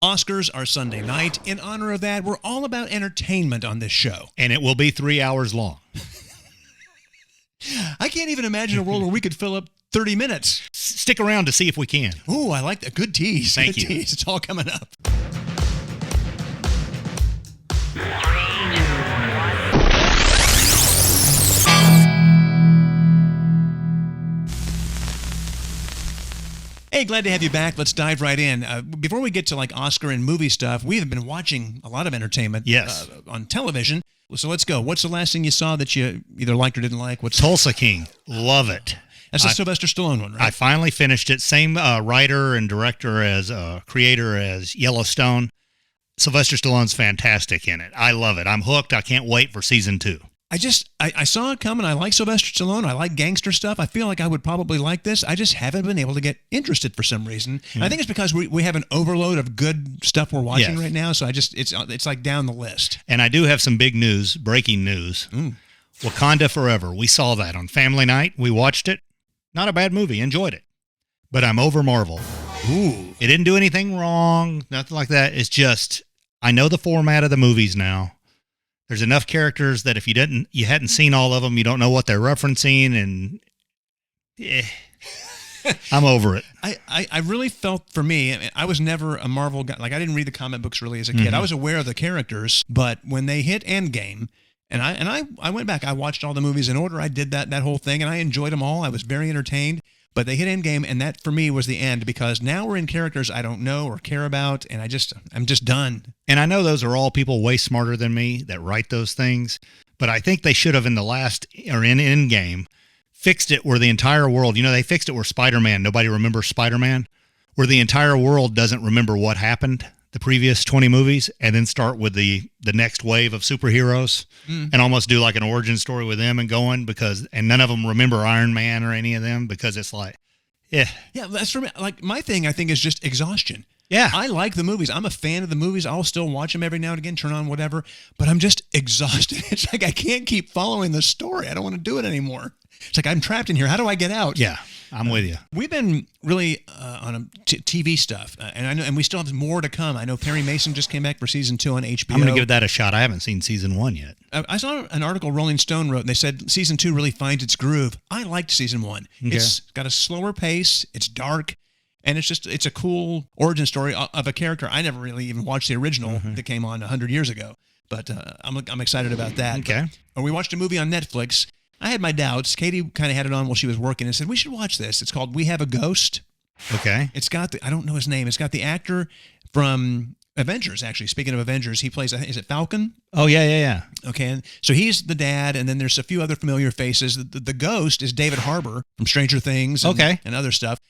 Oscars are Sunday night. In honor of that, we're all about entertainment on this show. And it will be 3 hours long. I can't even imagine a world where we could fill up 30 minutes. Stick around to see if we can. Ooh, I like that. Good tease. Thank Good you. Tease. It's all coming up. Hey, glad to have you back. Let's dive right in. Before we get to like Oscar and movie stuff, we have been watching a lot of entertainment on television. So let's go. What's the last thing you saw that you either liked or didn't like? Tulsa King. Love it. That's the Sylvester Stallone one, right? I finally finished it. Same writer and director as creator as Yellowstone. Sylvester Stallone's fantastic in it. I love it. I'm hooked. I can't wait for season 2. I saw it coming. I like Sylvester Stallone. I like gangster stuff. I feel like I would probably like this. I just haven't been able to get interested for some reason. Mm. I think it's because we have an overload of good stuff we're watching right now. So it's like down the list. And I do have some big news, breaking news. Wakanda Forever. We saw that on Family Night. We watched it. Not a bad movie. Enjoyed it. But I'm over Marvel. Ooh. It didn't do anything wrong. Nothing like that. It's just, I know the format of the movies now. There's enough characters that if you hadn't seen all of them, you don't know what they're referencing, and I'm over it. I really felt, for me, I was never a Marvel guy. Like, I didn't read the comic books really as a kid. Mm-hmm. I was aware of the characters, but when they hit Endgame, and I went back, I watched all the movies in order. I did that whole thing, and I enjoyed them all. I was very entertained. But they hit Endgame, and that for me was the end, because now we're in characters I don't know or care about, and I'm just done. And I know those are all people way smarter than me that write those things, but I think they should have in Endgame fixed it where the entire world, they fixed it where Spider-Man, nobody remembers Spider-Man, where the entire world doesn't remember what happened the previous 20 movies, and then start with the next wave of superheroes and almost do like an origin story with them and going, and none of them remember Iron Man or any of them, because it's like, yeah, that's for me. Like, my thing, I think, is just exhaustion. Yeah. I like the movies. I'm a fan of the movies. I'll still watch them every now and again, turn on whatever, but I'm just exhausted. It's like I can't keep following the story. I don't want to do it anymore. It's like I'm trapped in here. How do I get out? Yeah, I'm with you. We've been really on TV stuff, and I know, and we still have more to come. I know Perry Mason just came back for season 2 on HBO. I'm going to give that a shot. I haven't seen season 1 yet. I saw an article Rolling Stone wrote, and they said season 2 really finds its groove. I liked season 1. Okay. It's got a slower pace. It's dark. And it's a cool origin story of a character. I never really even watched the original that came on 100 years ago, but I'm excited about that. Okay. But we watched a movie on Netflix. I had my doubts. Katie kind of had it on while she was working and said, we should watch this. It's called We Have a Ghost. Okay. It's got I don't know his name. It's got the actor from Avengers, actually. Speaking of Avengers, he plays, is it Falcon? Oh, yeah. Okay, and so he's the dad, and then there's a few other familiar faces. The ghost is David Harbour from Stranger Things and other stuff.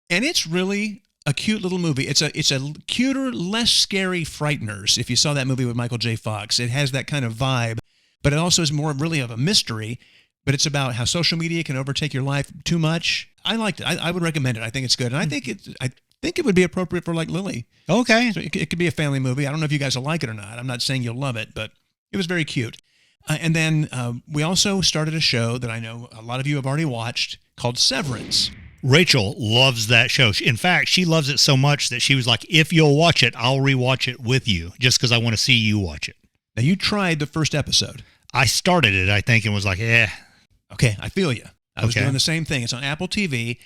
And it's really a cute little movie. It's a cuter, less scary Frighteners, if you saw that movie with Michael J. Fox. It has that kind of vibe, but it also is more really of a mystery, but it's about how social media can overtake your life too much. I liked it. I would recommend it. I think it's good. And I think it would be appropriate for like Lily. Okay. So it could be a family movie. I don't know if you guys will like it or not. I'm not saying you'll love it, but it was very cute. And then we also started a show that I know a lot of you have already watched called Severance. Rachel loves that show. In fact, she loves it so much that she was like, if you'll watch it, I'll rewatch it with you, just because I want to see you watch it. Now, you tried the first episode. I started it, I think, and was like, Okay, I feel you. I was doing the same thing. It's on Apple TV.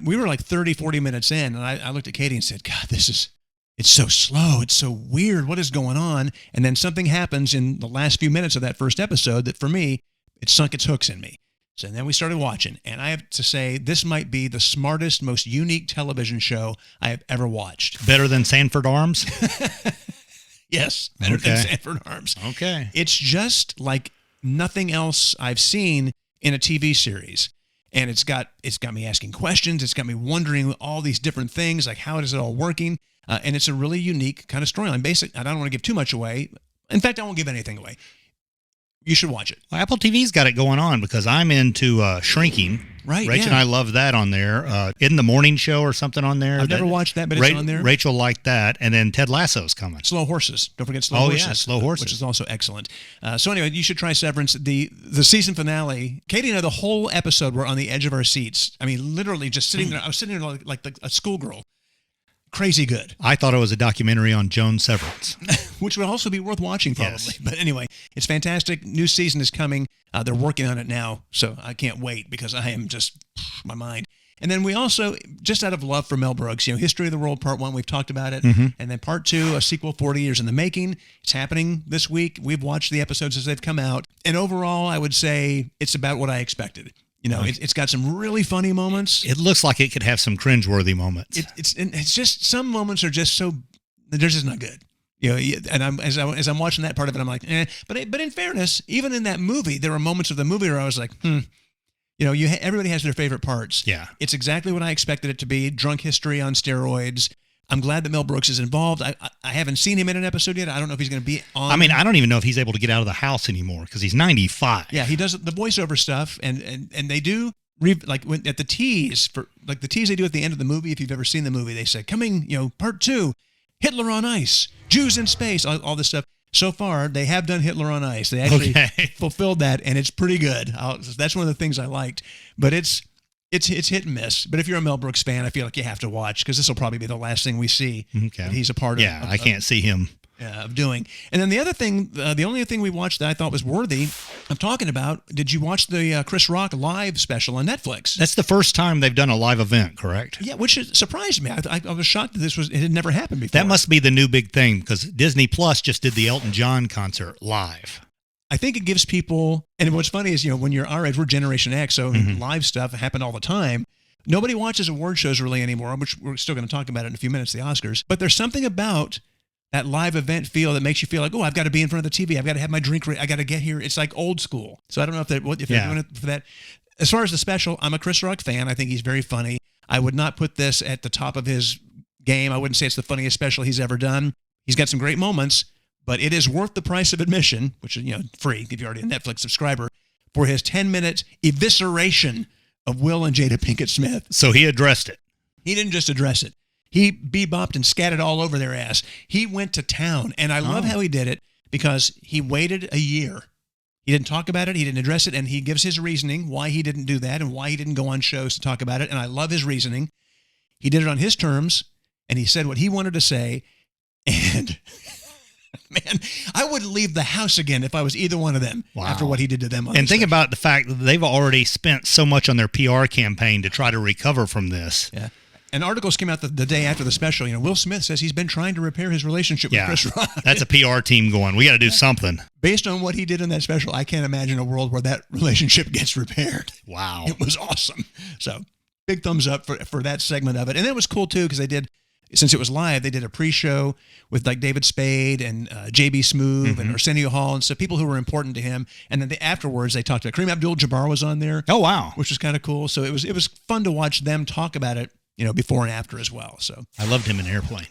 We were like 30, 40 minutes in, and I looked at Katie and said, God, it's so slow. It's so weird. What is going on? And then something happens in the last few minutes of that first episode that, for me, it sunk its hooks in me. So then we started watching, and I have to say, this might be the smartest, most unique television show I have ever watched. Better than Sanford Arms? Yes, better than Sanford Arms. Okay. It's just like nothing else I've seen in a TV series. And it's got me asking questions. It's got me wondering all these different things, like how is it all working? And it's a really unique kind of storyline. I don't want to give too much away. In fact, I won't give anything away. You should watch it. Well, Apple TV's got it going on because I'm into Shrinking. Right, Rachel and I love that on there. Isn't the morning show or something on there? I've never watched that, but it's on there. Rachel liked that. And then Ted Lasso's coming. Slow Horses. Don't forget Slow Horses. Oh, yeah, Slow Horses. Which is also excellent. So anyway, you should try Severance. The season finale, Katie and I, the whole episode were on the edge of our seats. I mean, literally just sitting there. I was sitting there like a schoolgirl. crazy good. I thought it was a documentary on Joan Severance. Which would also be worth watching, probably. Yes. But anyway, it's fantastic. New season is coming. They're working on it now, so I can't wait because I am just my mind. And then we also, just out of love for Mel Brooks, History of the World Part 1, we've talked about it. And then Part 2, a sequel 40 years in the making. It's happening this week. We've watched the episodes as they've come out. And overall, I would say it's about what I expected. It's got some really funny moments. It looks like it could have some cringeworthy moments. It's just, some moments are just so, they're just not good. And as I'm watching that part of it, I'm like, eh. But in fairness, even in that movie, there were moments of the movie where I was like, everybody has their favorite parts. Yeah. It's exactly what I expected it to be. Drunk history on steroids. I'm glad that Mel Brooks is involved. I haven't seen him in an episode yet. I don't know if he's going to be on. I mean, I don't even know if he's able to get out of the house anymore because he's 95. Yeah, he does the voiceover stuff, and they do at the tease the tease they do at the end of the movie. If you've ever seen the movie, they say coming, Part 2, Hitler on Ice, Jews in Space, all this stuff. So far, they have done Hitler on Ice. They actually fulfilled that, and it's pretty good. That's one of the things I liked. But it's hit and miss. But if you're a Mel Brooks fan, I feel like you have to watch because this will probably be the last thing we see that he's a part of. Yeah, I can't see him of doing. And then the other thing, the only thing we watched that I thought was worthy of talking about, did you watch the Chris Rock live special on Netflix? That's the first time they've done a live event, correct? Yeah, which surprised me. I was shocked that it had never happened before. That must be the new big thing because Disney Plus just did the Elton John concert live. I think it gives people, and what's funny is, when you're our age, we're Generation X, so live stuff happened all the time. Nobody watches award shows really anymore, which we're still going to talk about it in a few minutes, the Oscars. But there's something about that live event feel that makes you feel like, oh, I've got to be in front of the TV. I've got to have my drink ready. I got to get here. It's like old school. So I don't know if they're doing it for that. As far as the special, I'm a Chris Rock fan. I think he's very funny. I would not put this at the top of his game. I wouldn't say it's the funniest special he's ever done. He's got some great moments, but it is worth the price of admission, which is, free if you're already a Netflix subscriber, for his 10-minute evisceration of Will and Jada Pinkett Smith. So he addressed it. He didn't just address it. He bebopped and scattered all over their ass. He went to town, and I love how he did it because he waited a year. He didn't talk about it. He didn't address it, and he gives his reasoning why he didn't do that and why he didn't go on shows to talk about it, and I love his reasoning. He did it on his terms, and he said what he wanted to say, and man, I wouldn't leave the house again if I was either one of them after what he did to them. And think about the fact that they've already spent so much on their PR campaign to try to recover from this. Yeah. And articles came out the day after the special. Will Smith says he's been trying to repair his relationship with Chris Rock. That's a PR team going, we got to do something. Based on what he did in that special, I can't imagine a world where that relationship gets repaired. Wow. It was awesome. So big thumbs up for that segment of it. And it was cool, too, because they did, since it was live, they did a pre-show with like David Spade and J.B. Smoove and Arsenio Hall and so people who were important to him. And then afterwards, they talked about Kareem Abdul-Jabbar was on there. Oh, wow. Which was kind of cool. So it was fun to watch them talk about it, before and after as well. So I loved him in Airplane.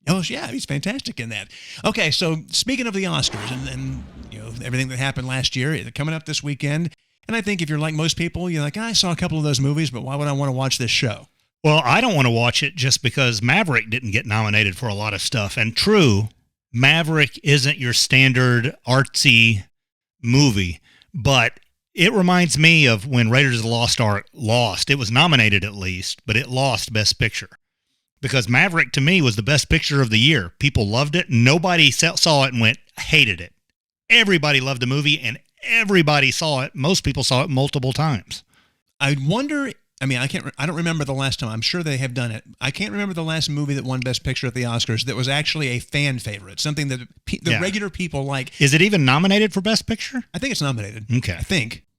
Oh, yeah, he's fantastic in that. Okay, so speaking of the Oscars and everything that happened last year, they're coming up this weekend. And I think if you're like most people, you're like, I saw a couple of those movies, but why would I want to watch this show? Well, I don't want to watch it just because Maverick didn't get nominated for a lot of stuff. And true, Maverick isn't your standard artsy movie, but it reminds me of when Raiders of the Lost Ark lost. It was nominated at least, but it lost Best Picture. Because Maverick, to me, was the best picture of the year. People loved it. Nobody saw it and hated it. Everybody loved the movie, and everybody saw it. Most people saw it multiple times. I wonder, I don't remember the last time. I'm sure they have done it. I can't remember the last movie that won Best Picture at the Oscars that was actually a fan favorite, something that the regular people like. Is it even nominated for Best Picture? I think it's nominated. Okay.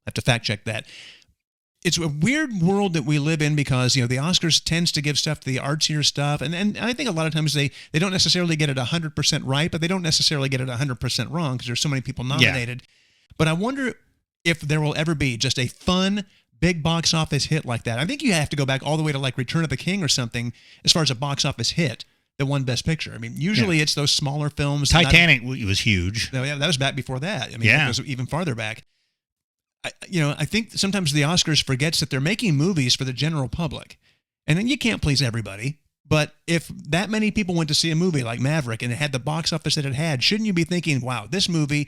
I have to fact check that. It's a weird world that we live in because, the Oscars tends to give stuff to the artsier stuff. And I think a lot of times they don't necessarily get it 100% right, but they don't necessarily get it 100% wrong because there's so many people nominated. Yeah. But I wonder if there will ever be just a fun, big box office hit like that. I think you have to go back all the way to like Return of the King or something as far as a box office hit that won Best Picture. Usually it's those smaller films. Titanic was huge. That was back before that. It was even farther back. I think sometimes the Oscars forgets that they're making movies for the general public. And then you can't please everybody. But if that many people went to see a movie like Maverick and it had the box office that it had, shouldn't you be thinking, wow, this movie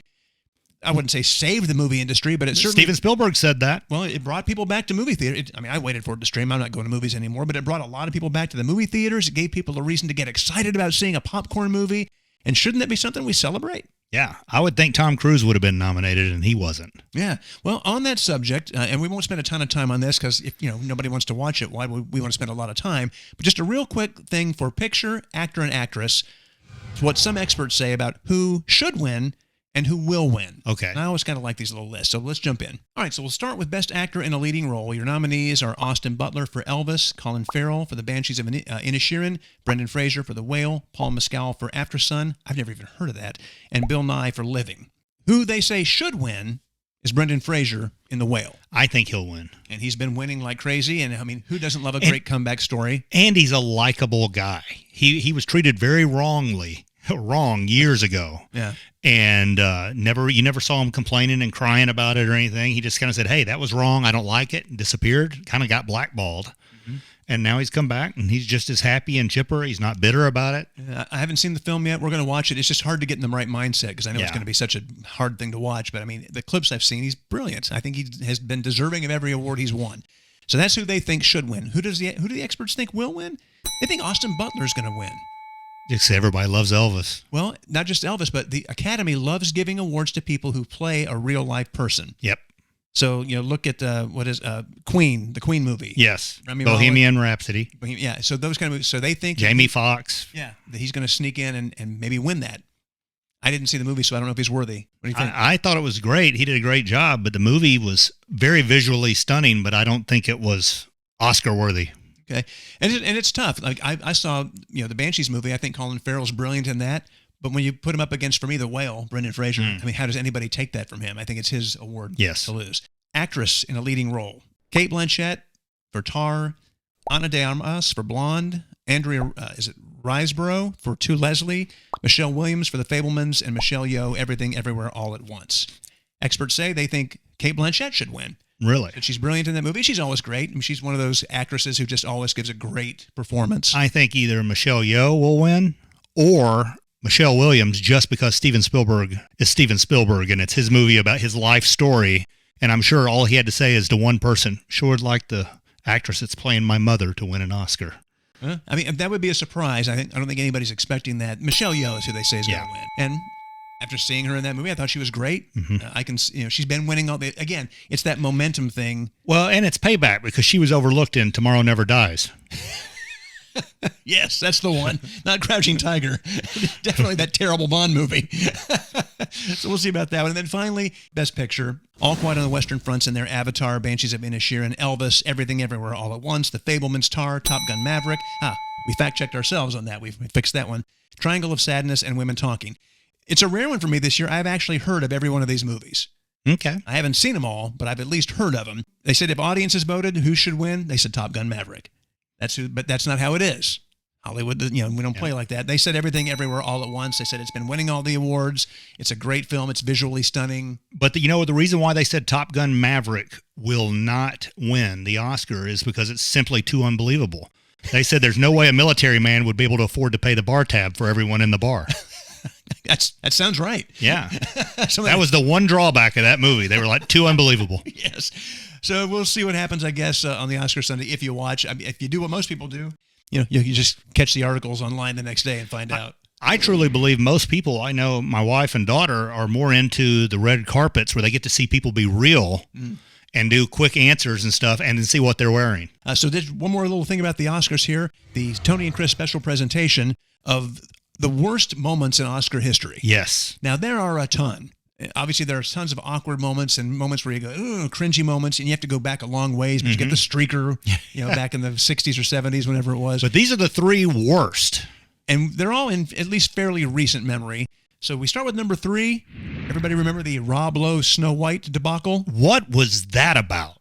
I wouldn't say saved the movie industry, but it certainly... Steven Spielberg said that. Well, it brought people back to movie theater. I waited for it to stream. I'm not going to movies anymore, but it brought a lot of people back to the movie theaters. It gave people a reason to get excited about seeing a popcorn movie. And shouldn't that be something we celebrate? Yeah, I would think Tom Cruise would have been nominated, and he wasn't. Yeah. Well, on that subject, and we won't spend a ton of time on this because if nobody wants to watch it, why would we want to spend a lot of time? But just a real quick thing for picture, actor, and actress. It's what some experts say about who should win and who will win. Okay. And I always kind of like these little lists, so let's jump in. All right, so we'll start with Best Actor in a Leading Role. Your nominees are Austin Butler for Elvis, Colin Farrell for The Banshees of Inisherin, Brendan Fraser for The Whale, Paul Mescal for After Sun, I've never even heard of that, and Bill Nye for Living. Who they say should win is Brendan Fraser in The Whale. I think he'll win. And he's been winning like crazy, and who doesn't love a great comeback story? And he's a likable guy. He was treated very wrong years ago. Yeah. And you never saw him complaining and crying about it or anything. He just kind of said, hey, that was wrong. I don't like it. And disappeared, kind of got blackballed. Mm-hmm. And now he's come back and he's just as happy and chipper. He's not bitter about it. I haven't seen the film yet. We're going to watch it. It's just hard to get in the right mindset because I know it's going to be such a hard thing to watch. But the clips I've seen, he's brilliant. I think he has been deserving of every award he's won. So that's who they think should win. Who do the experts think will win? They think Austin Butler is going to win. Just everybody loves Elvis. Well, not just Elvis, but the Academy loves giving awards to people who play a real-life person. Yep. So, look at Queen, the Queen movie. Yes. Bohemian Rhapsody. Yeah, so those kind of movies. So they think... Jamie Foxx. Yeah, that he's going to sneak in and maybe win that. I didn't see the movie, so I don't know if he's worthy. What do you think? I thought it was great. He did a great job, but the movie was very visually stunning, but I don't think it was Oscar-worthy. Okay, and it's tough. Like I saw, the Banshees movie. I think Colin Farrell's brilliant in that. But when you put him up against, for me, The Whale, Brendan Fraser. How does anybody take that from him? I think it's his award to lose. Actress in a leading role: Cate Blanchett for Tar, Ana de Armas for Blonde, Andrea Riseborough for To Leslie, Michelle Williams for The Fabelmans, and Michelle Yeoh, Everything Everywhere All at Once. Experts say they think Cate Blanchett should win. Really? But she's brilliant in that movie. She's always great. She's one of those actresses who just always gives a great performance. I think either Michelle Yeoh will win or Michelle Williams, just because Steven Spielberg is Steven Spielberg and it's his movie about his life story. And I'm sure all he had to say is to one person, sure would like the actress that's playing my mother to win an Oscar. That would be a surprise. I don't think anybody's expecting that. Michelle Yeoh is who they say is going to win. And after seeing her in that movie, I thought she was great. Mm-hmm. She's been winning all the. Again, it's that momentum thing. Well, and it's payback because she was overlooked in Tomorrow Never Dies. Yes, that's the one. Not Crouching Tiger. Definitely that terrible Bond movie. So we'll see about that one. And then finally, Best Picture. All Quiet on the Western Front's in there. Avatar, Banshees of Inisherin, Elvis, Everything Everywhere All at Once, The Fabelmans, Tar, Top Gun Maverick. We fact-checked ourselves on that. We fixed that one. Triangle of Sadness, and Women Talking. It's a rare one for me this year. I've actually heard of every one of these movies. Okay. I haven't seen them all, but I've at least heard of them. They said if audiences voted, who should win? They said Top Gun Maverick. But that's not how it is. Hollywood, we don't play like that. They said Everything Everywhere All at Once. They said it's been winning all the awards. It's a great film. It's visually stunning. But the reason why they said Top Gun Maverick will not win the Oscar is because it's simply too unbelievable. They said there's no way a military man would be able to afford to pay the bar tab for everyone in the bar. That sounds right. Yeah. That was the one drawback of that movie. They were like, too unbelievable. Yes. So we'll see what happens, I guess, on the Oscar Sunday if you watch. If you do what most people do, you just catch the articles online the next day and find out. I truly believe most people, I know my wife and daughter, are more into the red carpets where they get to see people be real and do quick answers and stuff and then see what they're wearing. So there's one more little thing about the Oscars here. The Tony and Kris special presentation of the worst moments in Oscar history. Yes. Now, there are a ton. Obviously, there are tons of awkward moments and moments where you go, ooh, cringy moments, and you have to go back a long ways, but you get the streaker, back in the 60s or 70s, whenever it was. But these are the three worst. And they're all in at least fairly recent memory. So we start with number 3. Everybody remember the Rob Lowe Snow White debacle? What was that about?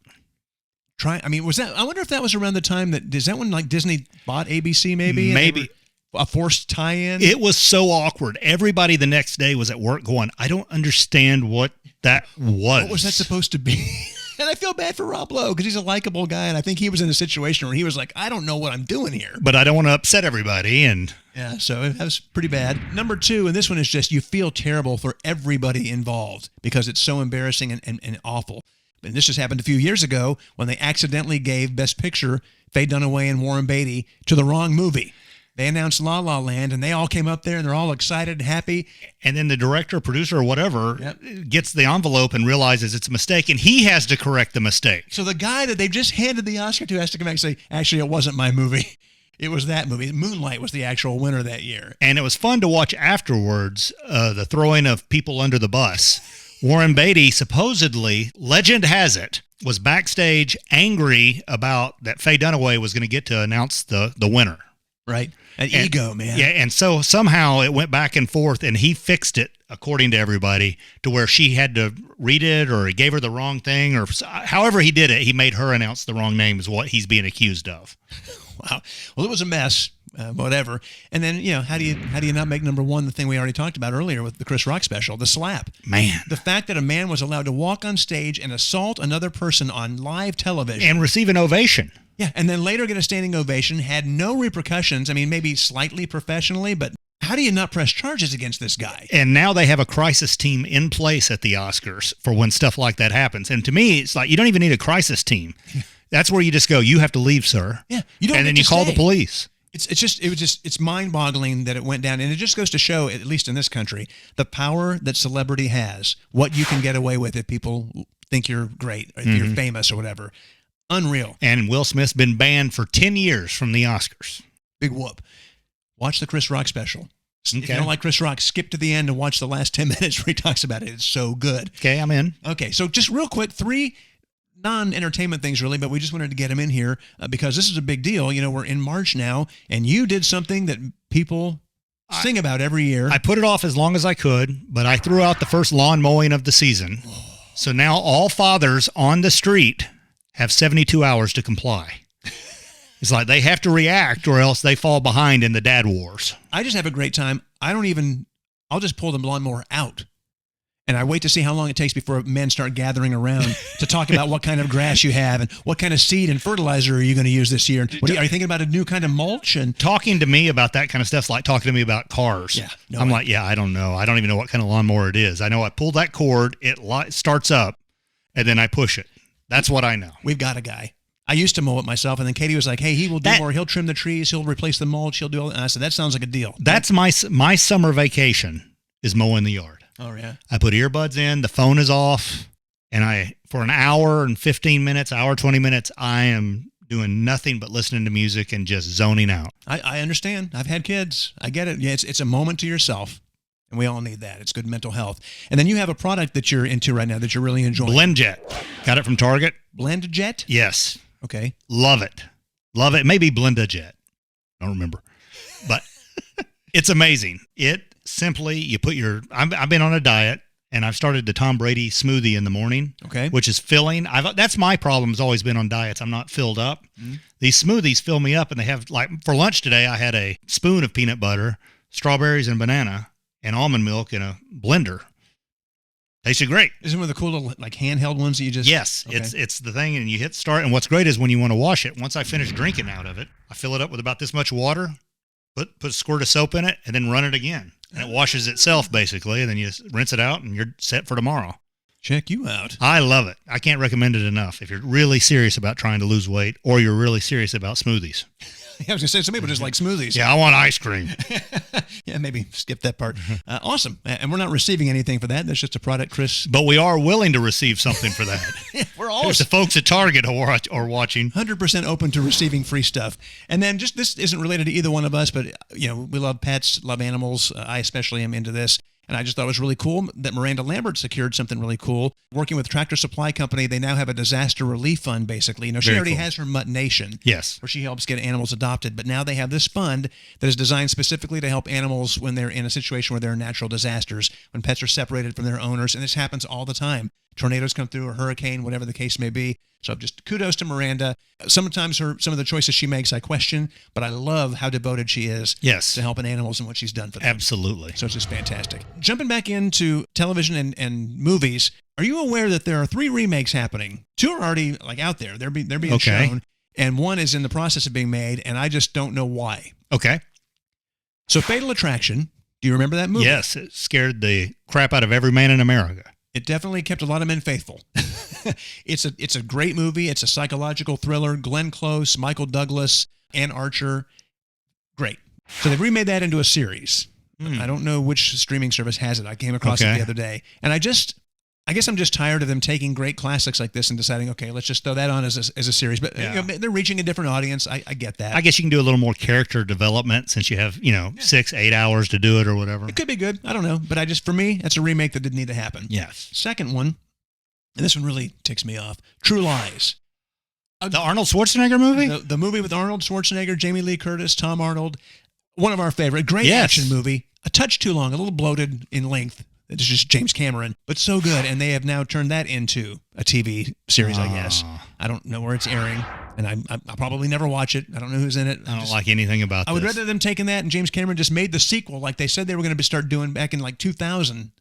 Was that? I wonder if that was around the time is that when like Disney bought ABC maybe? Maybe. A forced tie-in? It was so awkward. Everybody the next day was at work going, I don't understand what that was. What was that supposed to be? And I feel bad for Rob Lowe because he's a likable guy, and I think he was in a situation where he was like, I don't know what I'm doing here. But I don't want to upset everybody. And yeah, so it was pretty bad. Number 2, and this one is just you feel terrible for everybody involved because it's so embarrassing and awful. And this just happened a few years ago when they accidentally gave Best Picture, Faye Dunaway and Warren Beatty, to the wrong movie. They announced La La Land, and they all came up there, and they're all excited, happy. And then the director, producer, or whatever, gets the envelope and realizes it's a mistake, and he has to correct the mistake. So the guy that they've just handed the Oscar to has to come back and say, actually, it wasn't my movie. It was that movie. Moonlight was the actual winner that year. And it was fun to watch afterwards, the throwing of people under the bus. Warren Beatty, supposedly, legend has it, was backstage angry about that Faye Dunaway was going to get to announce the winner. Right. Ego, man. Yeah, and so somehow it went back and forth, and he fixed it, according to everybody, to where she had to read it, or he gave her the wrong thing, or however he did it, he made her announce the wrong name is what he's being accused of. Wow. Well, it was a mess, whatever. And then, how do you not make number 1 the thing we already talked about earlier with the Chris Rock special, the slap? Man. The fact that a man was allowed to walk on stage and assault another person on live television. And receive an ovation. Yeah, and then later get a standing ovation, had no repercussions. I mean, maybe slightly professionally, but how do you not press charges against this guy? And now they have a crisis team in place at the Oscars for when stuff like that happens. And to me, it's like you don't even need a crisis team. That's where you just go, you have to leave, sir. Yeah, you don't. And then you call the police. It's mind-boggling that it went down, and it just goes to show, at least in this country, the power that celebrity has, what you can get away with if people think you're great, or if you're famous or whatever. Unreal. And Will Smith's been banned for 10 years from the Oscars. Big whoop. Watch the Chris Rock special. Okay. If you don't like Chris Rock, skip to the end and watch the last 10 minutes where he talks about it. It's so good. Okay, I'm in. Okay, so just real quick, 3 non-entertainment things really, but we just wanted to get them in here because this is a big deal. We're in March now, and you did something that people sing about every year. I put it off as long as I could, but I threw out the first lawn mowing of the season. So now all fathers on the street have 72 hours to comply. It's like they have to react or else they fall behind in the dad wars. I just have a great time. I'll just pull the lawnmower out. And I wait to see how long it takes before men start gathering around to talk about what kind of grass you have and what kind of seed and fertilizer are you going to use this year. Are you thinking about a new kind of mulch? And talking to me about that kind of stuff's like talking to me about cars. Yeah, I'm like, I don't know. I don't even know what kind of lawnmower it is. I know I pull that cord, it starts up, and then I push it. That's what I know. We've got a guy. I used to mow it myself, and then Katie was like, hey, he will do more. He'll trim the trees. He'll replace the mulch. He'll do all that. And I said, that sounds like a deal. That's my summer vacation is mowing the yard. Oh, yeah. I put earbuds in. The phone is off. And for an hour and 15 minutes, 20 minutes, I am doing nothing but listening to music and just zoning out. I understand. I've had kids. I get it. Yeah, it's a moment to yourself. And we all need that. It's good mental health. And then you have a product that you're into right now that you're really enjoying. BlendJet. Got it from Target. BlendJet? Yes. Okay. Love it. Love it. Maybe BlendaJet. I don't remember. But it's amazing. It simply, you put I've been on a diet, and I've started the Tom Brady smoothie in the morning. Okay. Which is filling. That's my problem, has always been on diets. I'm not filled up. Mm-hmm. These smoothies fill me up, and they have, like, for lunch today, I had a spoon of peanut butter, strawberries and banana, and almond milk in a blender. Tasted great. Isn't one of the cool little, like, handheld ones that you just... Yes, okay. It's the thing, and you hit start, and what's great is when you want to wash it, once I finish drinking out of it, I fill it up with about this much water, put a squirt of soap in it, and then run it again. And it washes itself, basically, and then you rinse it out, and you're set for tomorrow. Check you out. I love it. I can't recommend it enough if you're really serious about trying to lose weight, or you're really serious about smoothies. I was going to say, some people just like smoothies. Yeah, I want ice cream. Yeah, maybe skip that part. Awesome. And we're not receiving anything for that. That's just a product, Chris. But we are willing to receive something for that. Yeah, we're all... There's the folks at Target are watching. 100% open to receiving free stuff. And then just, this isn't related to either one of us, but, we love pets, love animals. I especially am into this. And I just thought it was really cool that Miranda Lambert secured something really cool. Working with Tractor Supply Company, they now have a disaster relief fund, basically. She already has her Mutt Nation, yes, where she helps get animals adopted. But now they have this fund that is designed specifically to help animals when they're in a situation where there are natural disasters, when pets are separated from their owners. And this happens all the time. Tornadoes come through, a hurricane, whatever the case may be. So just kudos to Miranda. Sometimes some of the choices she makes I question, but I love how devoted she is to helping animals and what she's done for them. Absolutely. So it's just fantastic. Jumping back into television and movies, are you aware that there are 3 remakes happening? 2 are already out there. They're being shown, and 1 is in the process of being made, and I just don't know why. Okay. So Fatal Attraction, do you remember that movie? Yes, it scared the crap out of every man in America. It definitely kept a lot of men faithful. It's a great movie. It's a psychological thriller. Glenn Close, Michael Douglas, Ann Archer. Great. So they've remade that into a series. I don't know which streaming service has it. I came across it the other day. And I guess I'm just tired of them taking great classics like this and deciding, okay, let's just throw that on as a series. But they're reaching a different audience. I get that. I guess you can do a little more character development since you have 6-8 hours to do it or whatever. It could be good. I don't know. But for me, that's a remake that didn't need to happen. Yes. Second one, and this one really ticks me off, True Lies. The Arnold Schwarzenegger movie? The movie with Arnold Schwarzenegger, Jamie Lee Curtis, Tom Arnold. One of our favorite. Great action movie. A touch too long, a little bloated in length. It's just James Cameron, but so good. And they have now turned that into a TV series, I guess. I don't know where it's airing, and I'll probably never watch it. I don't know who's in it. I don't like anything about this. I would rather them taking that and James Cameron just made the sequel like they said they were going to start doing back in 2000.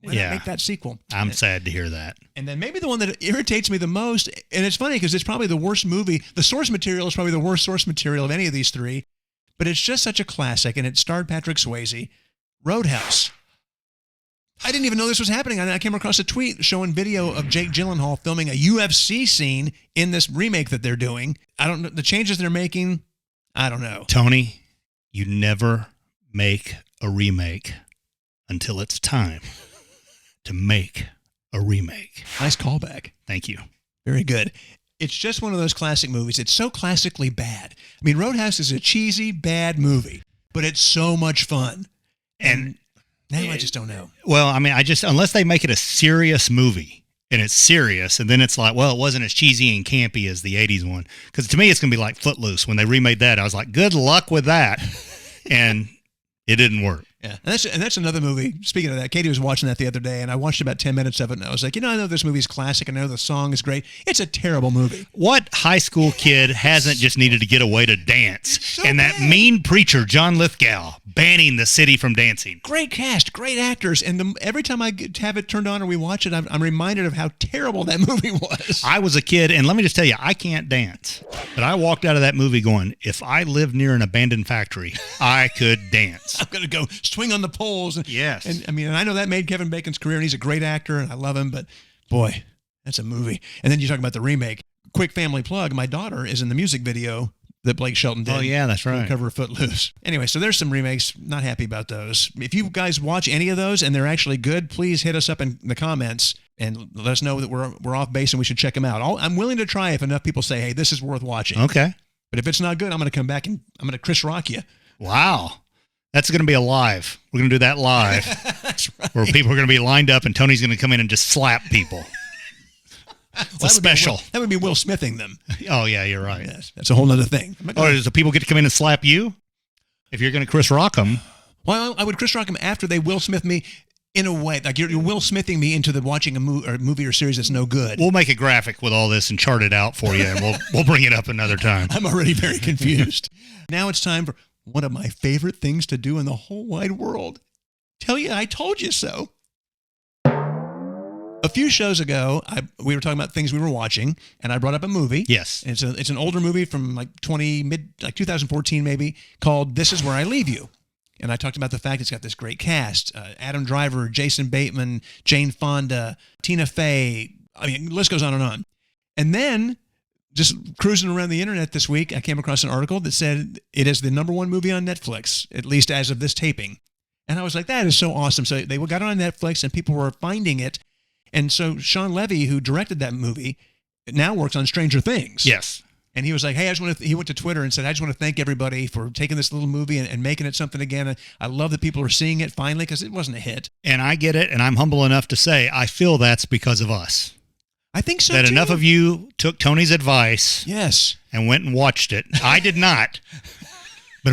Why not make that sequel? I'm sad to hear that. And then maybe the one that irritates me the most, and it's funny because it's probably the worst movie. The source material is probably the worst source material of any of these 3, but it's just such a classic, and it starred Patrick Swayze. Roadhouse. I didn't even know this was happening. I came across a tweet showing video of Jake Gyllenhaal filming a UFC scene in this remake that they're doing. I don't know the changes they're making. I don't know. Tony, you never make a remake until it's time to make a remake. Nice callback. Thank you. Very good. It's just one of those classic movies. It's so classically bad. I mean, Roadhouse is a cheesy, bad movie, but it's so much fun. And now I just don't know. Well, I mean, unless they make it a serious movie and it's serious, and then it's like, well, it wasn't as cheesy and campy as the 80s one. Because to me, it's going to be like Footloose. When they remade that, I was like, good luck with that. And it didn't work. Yeah, and that's another movie. Speaking of that, Katie was watching that the other day, and I watched about 10 minutes of it, and I was like, I know this movie's classic, and I know the song is great. It's a terrible movie. What high school kid hasn't just needed to get away to dance? So and that mean preacher, John Lithgow, banning the city from dancing. Great cast, great actors, and every time I have it turned on or we watch it, I'm reminded of how terrible that movie was. I was a kid, and let me just tell you, I can't dance. But I walked out of that movie going, if I lived near an abandoned factory, I could dance. I'm going to go swing on the poles. Yes. And I know that made Kevin Bacon's career, and he's a great actor, and I love him, but boy, that's a movie. And then you talk about the remake. Quick family plug, my daughter is in the music video that Blake Shelton did. Oh, yeah, that's right. The cover of Footloose. Anyway, so there's some remakes. Not happy about those. If you guys watch any of those and they're actually good, please hit us up in the comments and let us know that we're off base and we should check them out. I'm willing to try if enough people say, hey, this is worth watching. Okay. But if it's not good, I'm going to come back and I'm going to Kris Rock you. Wow. That's going to be a live. We're going to do that live. That's right. Where people are going to be lined up and Tony's going to come in and just slap people. It's a special. That would be Will Smithing them. Oh, yeah, you're right. Yes, that's a whole other thing. Or does the people get to come in and slap you? If you're going to Kris Rock them. Well, I would Kris Rock them after they Will Smith me in a way. Like you're Will Smithing me into watching a movie or series that's no good. We'll make a graphic with all this and chart it out for you, and we'll bring it up another time. I'm already very confused. Now it's time for one of my favorite things to do in the whole wide world. Tell you I told you so. A few shows ago, we were talking about things we were watching, and I brought up a movie. Yes. It's an older movie from 2014 maybe, called This Is Where I Leave You. And I talked about the fact it's got this great cast. Adam Driver, Jason Bateman, Jane Fonda, Tina Fey. I mean, the list goes on and on. And then, just cruising around the internet this week, I came across an article that said it is the #1 movie on Netflix, at least as of this taping. And I was like, that is so awesome. So they got it on Netflix, and people were finding it. And so Sean Levy, who directed that movie, now works on Stranger Things. Yes. And he was like, hey, he went to Twitter and said, I just want to thank everybody for taking this little movie and making it something again. I love that people are seeing it finally because it wasn't a hit. And I get it, and I'm humble enough to say I feel that's because of us. I think so, that too. Enough of you took Tony's advice. Yes. And went and watched it. I did not, but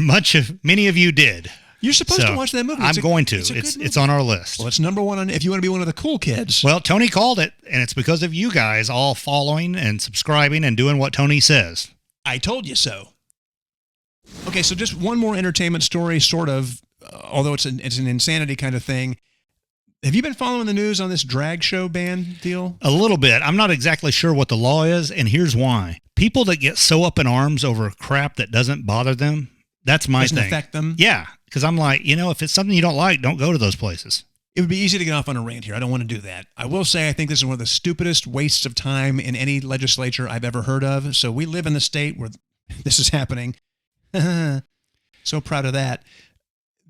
many of you did. You're supposed to watch that movie. I'm going to. It's on our list. Well, it's number one if you want to be one of the cool kids. Well, Tony called it, and it's because of you guys all following and subscribing and doing what Tony says. I told you so. Okay, so just one more entertainment story, sort of, although it's an insanity kind of thing. Have you been following the news on this drag show ban deal? A little bit. I'm not exactly sure what the law is, and here's why. People that get so up in arms over crap that doesn't bother them, that's my thing. Doesn't affect them? Yeah, because I'm like, if it's something you don't like, don't go to those places. It would be easy to get off on a rant here. I don't want to do that. I will say I think this is one of the stupidest wastes of time in any legislature I've ever heard of. So we live in the state where this is happening. So proud of that.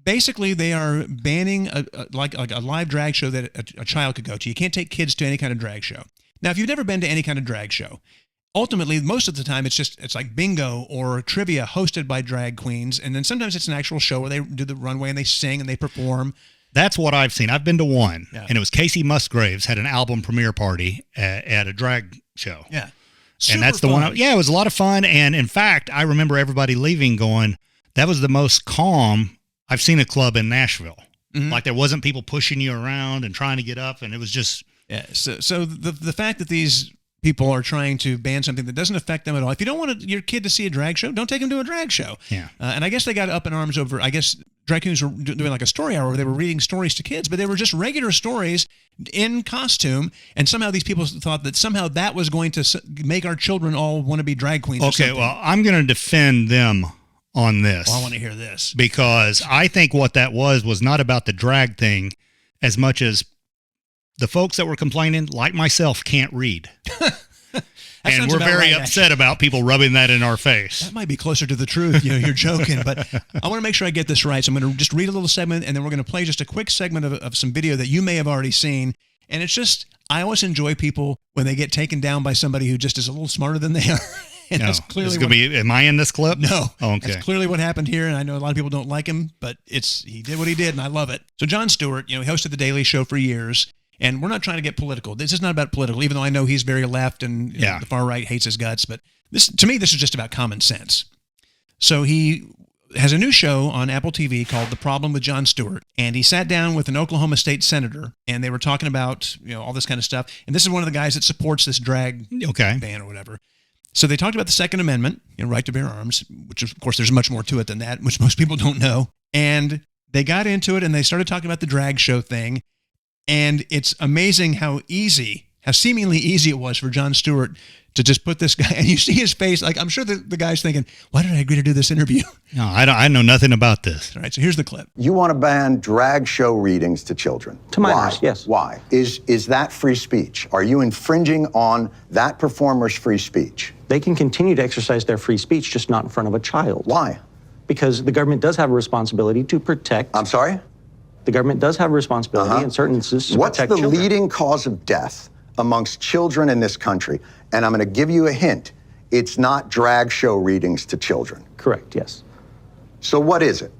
Basically, they are banning a live drag show that a child could go to. You can't take kids to any kind of drag show. Now, if you've never been to any kind of drag show, ultimately, most of the time, it's like bingo or trivia hosted by drag queens. And then sometimes it's an actual show where they do the runway and they sing and they perform. That's what I've seen. I've been to one, and it was Casey Musgraves had an album premiere party at a drag show. Yeah. And that's the one. Yeah, it was a lot of fun. And in fact, I remember everybody leaving going, that was the most calm I've seen a club in Nashville. Mm-hmm. Like there wasn't people pushing you around and trying to get up. And it was just. Yeah. So the fact that these people are trying to ban something that doesn't affect them at all. If you don't want your kid to see a drag show, don't take him to a drag show. Yeah. And I guess they got up in arms over, drag queens were doing like a story hour where they were reading stories to kids, but they were just regular stories in costume. And somehow these people thought that somehow that was going to make our children all want to be drag queens. Okay, well, I'm going to defend them on this. Well, I want to hear this. Because I think what that was not about the drag thing as much as the folks that were complaining, like myself, can't read. And we're very upset about people rubbing that in our face. That might be closer to the truth. You're joking, but I want to make sure I get this right. So I'm going to just read a little segment, and then we're going to play just a quick segment of some video that you may have already seen. And it's just, I always enjoy people when they get taken down by somebody who just is a little smarter than they are. And no, that's clearly am I in this clip? No. Oh, okay. That's clearly what happened here, and I know a lot of people don't like him, but he did what he did, and I love it. So Jon Stewart, he hosted The Daily Show for years. And we're not trying to get political. This is not about political, even though I know he's very left and the far right hates his guts. But to me, this is just about common sense. So he has a new show on Apple TV called The Problem with Jon Stewart. And he sat down with an Oklahoma state senator, and they were talking about all this kind of stuff. And this is one of the guys that supports this drag ban or whatever. So they talked about the Second Amendment, right to bear arms, which of course there's much more to it than that, which most people don't know. And they got into it, and they started talking about the drag show thing. And it's amazing how seemingly easy it was for Jon Stewart to just put this guy, and you see his face, like I'm sure the guy's thinking, why did I agree to do this interview? No, I know nothing about this. All right, so here's the clip. You want to ban drag show readings to children. To my knowledge, yes. Why? Is that free speech? Are you infringing on that performer's free speech? They can continue to exercise their free speech, just not in front of a child. Why? Because the government does have a responsibility to protect. I'm sorry? The government does have a responsibility in certain instances to What's protect the children. leading cause of death amongst children in this country? And I'm going to give you a hint. It's not drag show readings to children. Correct, yes. So what is it?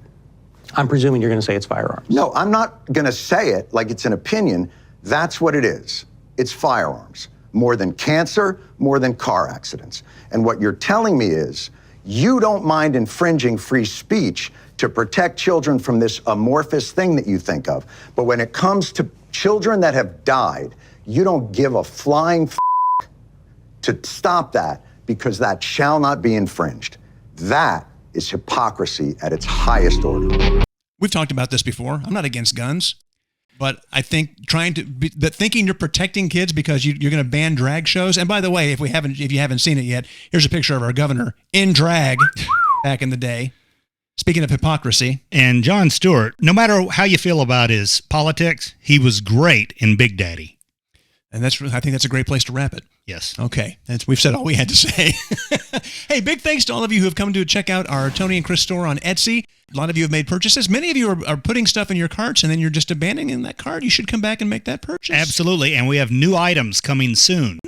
I'm presuming you're going to say it's firearms. No, I'm not going to say it like it's an opinion. That's what it is. It's firearms. More than cancer, more than car accidents. And what you're telling me is you don't mind infringing free speech to protect children from this amorphous thing that you think of. But when it comes to children that have died, you don't give a flying to stop that because that shall not be infringed. That is hypocrisy at its highest order. We've talked about this before. I'm not against guns, but I think thinking you're protecting kids because you're going to ban drag shows. And by the way, if you haven't seen it yet, here's a picture of our governor in drag back in the day. Speaking of hypocrisy. And Jon Stewart, no matter how you feel about his politics, he was great in Big Daddy. And I think that's a great place to wrap it. Yes. Okay. We've said all we had to say. Hey, big thanks to all of you who have come to check out our Tony and Kris store on Etsy. A lot of you have made purchases. Many of you are putting stuff in your carts, and then you're just abandoning that cart. You should come back and make that purchase. Absolutely. And we have new items coming soon.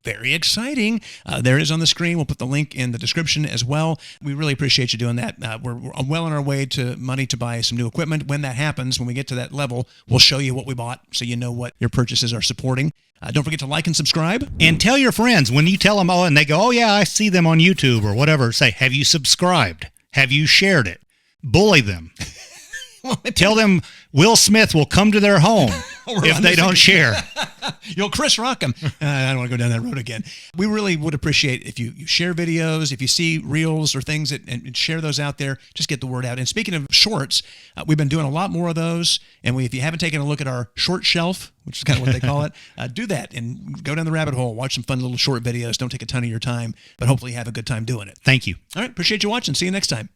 Very exciting. There it is on the screen. We'll put the link in the description as well. We really appreciate you doing that. We're well on our way to money to buy some new equipment. When that happens, when we get to that level, we'll show you what we bought so you know what your purchases are supporting. Don't forget to like and subscribe. And tell your friends when you tell them, and they go, oh, yeah, I see them on YouTube or whatever. Say, have you subscribed? Have you shared it? Bully them. Tell them Will Smith will come to their home if they don't share. You'll Chris Rock them. I don't want to go down that road again. We really would appreciate if you share videos, if you see reels or things and share those out there. Just get the word out. And speaking of shorts, we've been doing a lot more of those. And if you haven't taken a look at our short shelf, which is kind of what they call it, do that and go down the rabbit hole. Watch some fun little short videos. Don't take a ton of your time, but hopefully you have a good time doing it. Thank you. All right. Appreciate you watching. See you next time.